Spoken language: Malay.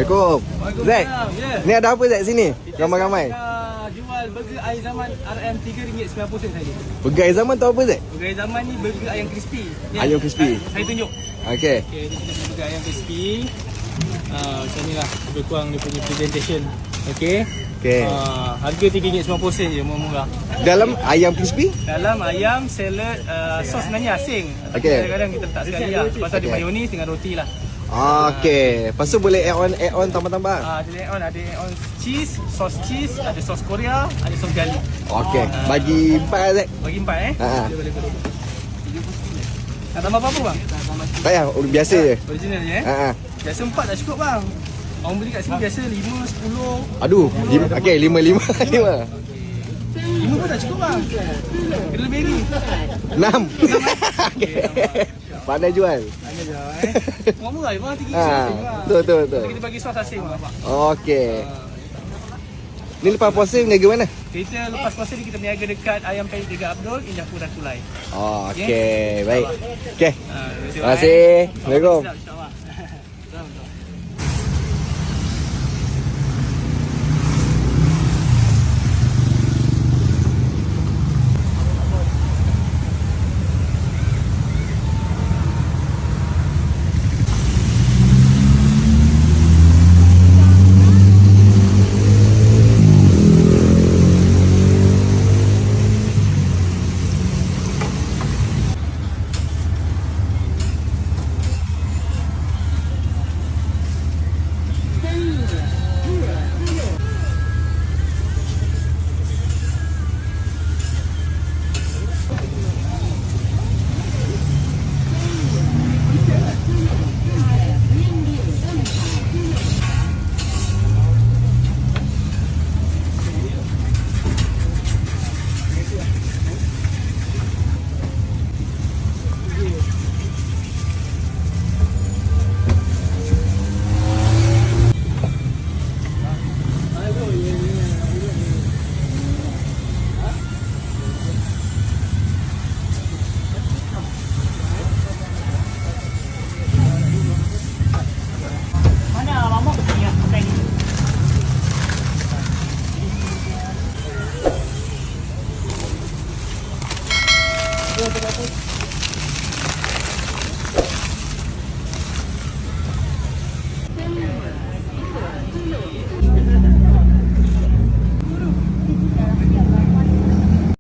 Assalamualaikum. Zack, Ya. ni ada apa Zack sini? Ramai-ramai. Jual burger air zaman RM RM3.90 saja. Burger air zaman tu apa Zack? Burger air zaman ni burger ayam crispy. Ayam crispy. Saya tunjuk. Okey. Okey, ni kita burger ayam crispy. Macam ni lah lebih kurang dia punya presentation. Okey. Okey. Harga RM3.90 je, murah-murah. Dalam ayam crispy? Dalam ayam, salad, sos sebenarnya asing. Okey. Kadang-kadang kita letak sekali lah. Lepas tu ada Okey. mayonis dengan roti lah. Okey. Lepas tu boleh add on tambah-tambah. Ada add-on cheese, sos cheese, ada sos Korea, ada sos garlic. Okey. Bagi 4 Zack. Bagi 4 Ha. Boleh. Nak tambah apa-apa bang? Tak payah, biasa je. Original je Ha. Biasa 4 tak cukup bang. Orang beli kat sini biasa 5, 10. Aduh, okey 5 5 pun tak cukup bang. Kena lebih ni. 6. Okey. Pandai jual. Ada je Murah-murah je bang, RM3 Ha. bang. Betul. Nanti kita bagi sos asing bang. Okey. Ni lepas puasa berniaga mana? Kita lepas puasa ni kita berniaga dekat Ayam Penyet Tiga Abdul, Indah Pura Tulai. Okey, baik. Okey. Terima Terima kasih. Assalamualaikum. InsyaAllah.